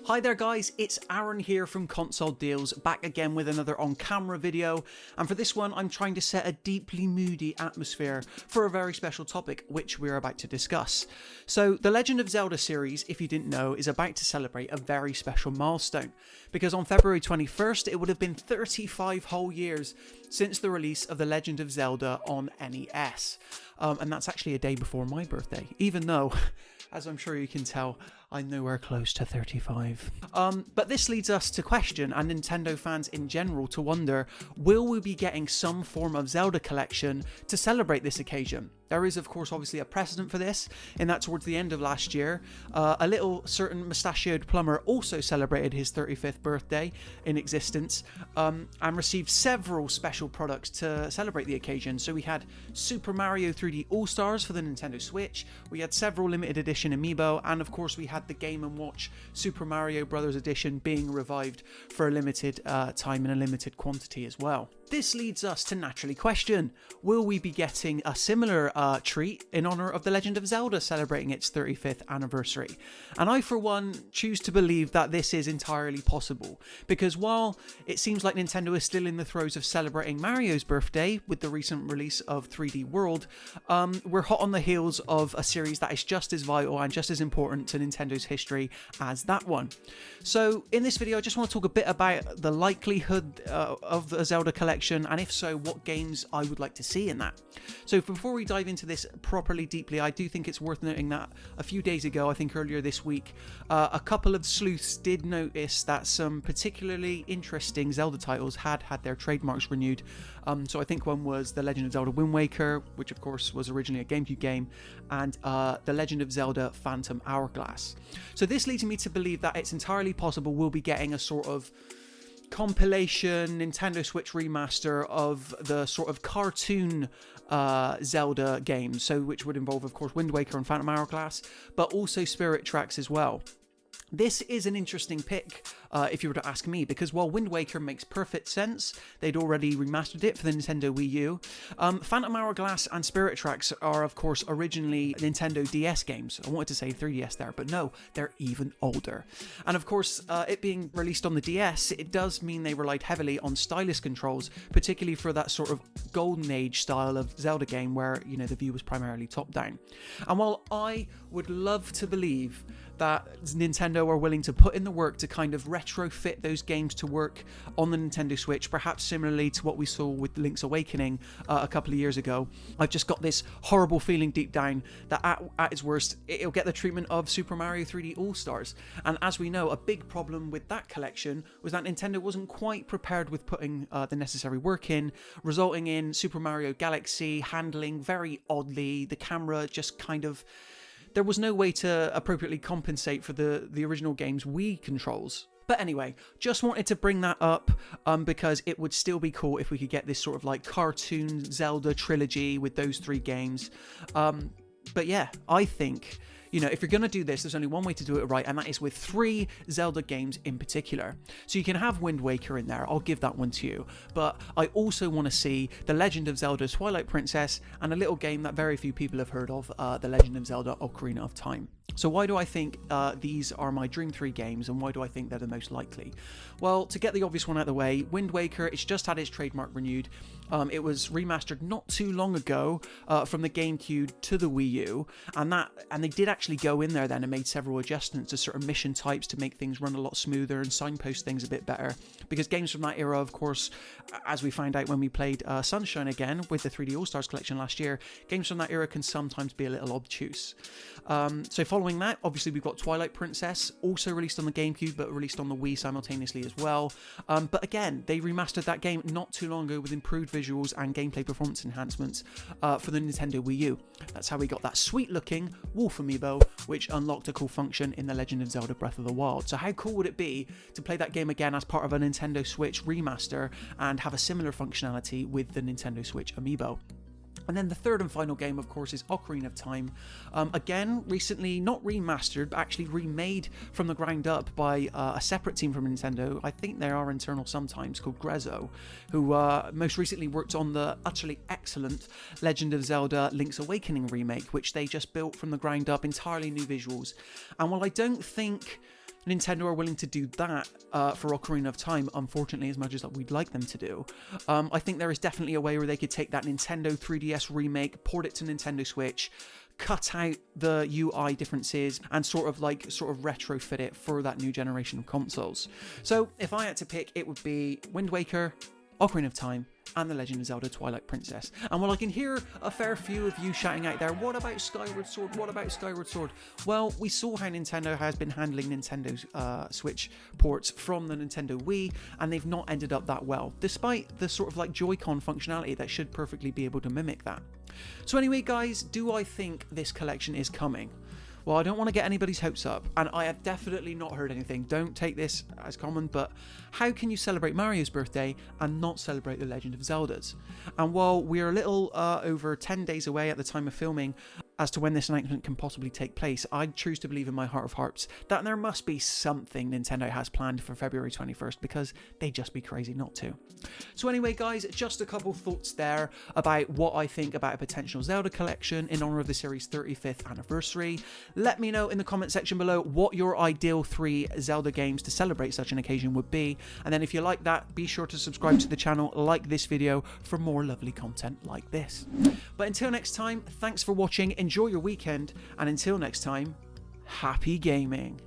Hi there guys, it's Aaron here from Console Deals, back again with another on-camera video, and for this one I'm trying to set a deeply moody atmosphere for a very special topic which we're about to discuss. So the Legend of Zelda series, if you didn't know, is about to celebrate a very special milestone, because on February 21st it would have been 35 whole years since the release of The Legend of Zelda on NES, and that's actually a day before my birthday, even though, as I'm sure you can tell, I'm nowhere close to 35. But this leads us to question, and Nintendo fans in general to wonder, will we be getting some form of Zelda collection to celebrate this occasion? There is, of course, obviously a precedent for this, in that towards the end of last year, a little certain mustachioed plumber also celebrated his 35th birthday in existence, and received several special products to celebrate the occasion. So we had Super Mario 3D All-Stars for the Nintendo Switch, we had several limited edition amiibo, and of course we had the Game & Watch Super Mario Bros. Edition being revived for a limited time in a limited quantity as well. This leads us to naturally question, will we be getting a similar treat in honour of The Legend of Zelda celebrating its 35th anniversary? And I for one choose to believe that this is entirely possible, because while it seems like Nintendo is still in the throes of celebrating Mario's birthday with the recent release of 3D World, we're hot on the heels of a series that is just as vital and just as important to Nintendo's history as that one. So in this video I just want to talk a bit about the likelihood of a Zelda collection, and if so, what games I would like to see in that. So before we dive into this properly deeply, I do think it's worth noting that a few days ago, I think earlier this week, a couple of sleuths did notice that some particularly interesting Zelda titles had their trademarks renewed. So I think one was The Legend of Zelda Wind Waker, which of course was originally a GameCube game, and The Legend of Zelda Phantom Hourglass. So this leads me to believe that it's entirely possible we'll be getting a sort of compilation Nintendo Switch remaster of the sort of cartoon Zelda games, so which would involve of course Wind Waker and Phantom Hourglass, but also Spirit Tracks as well. This is an interesting pick, if you were to ask me, because while Wind Waker makes perfect sense, they'd already remastered it for the Nintendo Wii U. Phantom Hourglass and Spirit Tracks are, of course, originally Nintendo DS games. I wanted to say 3DS there, but no, they're even older. And of course, it being released on the DS, it does mean they relied heavily on stylus controls, particularly for that sort of golden age style of Zelda game where, you know, the view was primarily top-down. And while I would love to believe that Nintendo are willing to put in the work to kind of retrofit those games to work on the Nintendo Switch, perhaps similarly to what we saw with Link's Awakening a couple of years ago, I've just got this horrible feeling deep down that at its worst, it'll get the treatment of Super Mario 3D All-Stars. And as we know, a big problem with that collection was that Nintendo wasn't quite prepared with putting the necessary work in, resulting in Super Mario Galaxy handling very oddly, the camera just kind of... There was no way to appropriately compensate for the original game's Wii controls. But anyway, just wanted to bring that up because it would still be cool if we could get this sort of like cartoon Zelda trilogy with those three games. But yeah, I think, you know, if you're going to do this, there's only one way to do it right, and that is with 3 Zelda games in particular. So you can have Wind Waker in there, I'll give that one to you, but I also want to see The Legend of Zelda Twilight Princess and a little game that very few people have heard of, The Legend of Zelda Ocarina of Time. So why do I think these are my Dream 3 games, and why do I think they're the most likely? Well, to get the obvious one out of the way, Wind Waker, it's just had its trademark renewed. It was remastered not too long ago from the GameCube to the Wii U, and they did actually go in there then and made several adjustments to certain mission types to make things run a lot smoother and signpost things a bit better, because games from that era, of course, as we found out when we played Sunshine again with the 3D All-Stars collection last year, games from that era can sometimes be a little obtuse. So following that, obviously we've got Twilight Princess, also released on the GameCube but released on the Wii simultaneously as well. But again, they remastered that game not too long ago with improved visuals and gameplay performance enhancements for the Nintendo Wii U. That's how we got that sweet looking wolf amiibo, which unlocked a cool function in The Legend of Zelda Breath of the Wild. So how cool would it be to play that game again as part of a Nintendo Switch remaster and have a similar functionality with the Nintendo Switch amiibo? And then the third and final game, of course, is Ocarina of Time. Again, recently not remastered, but actually remade from the ground up by a separate team from Nintendo. I think they are internal sometimes, called Grezzo, who most recently worked on the utterly excellent Legend of Zelda Link's Awakening remake, which they just built from the ground up, entirely new visuals. And while I don't think Nintendo are willing to do that for Ocarina of Time, unfortunately, as much as we'd like them to do. I think there is definitely a way where they could take that Nintendo 3DS remake, port it to Nintendo Switch, cut out the UI differences, and sort of retrofit it for that new generation of consoles. So if I had to pick, it would be Wind Waker, Ocarina of Time, and The Legend of Zelda Twilight Princess. And while I can hear a fair few of you shouting out there, what about Skyward Sword? What about Skyward Sword? Well, we saw how Nintendo has been handling Nintendo's Switch ports from the Nintendo Wii, and they've not ended up that well, despite the sort of like Joy-Con functionality that should perfectly be able to mimic that. So anyway, guys, do I think this collection is coming? Well, I don't want to get anybody's hopes up, and I have definitely not heard anything. Don't take this as common, but how can you celebrate Mario's birthday and not celebrate The Legend of Zelda's? And while we're a little over 10 days away at the time of filming as to when this announcement can possibly take place, I choose to believe in my heart of hearts that there must be something Nintendo has planned for February 21st, because they'd just be crazy not to. So anyway, guys, just a couple thoughts there about what I think about a potential Zelda collection in honor of the series' 35th anniversary. Let me know in the comment section below what your ideal 3 Zelda games to celebrate such an occasion would be. And then if you like that, be sure to subscribe to the channel, like this video for more lovely content like this. But until next time, thanks for watching, enjoy your weekend, and until next time, happy gaming.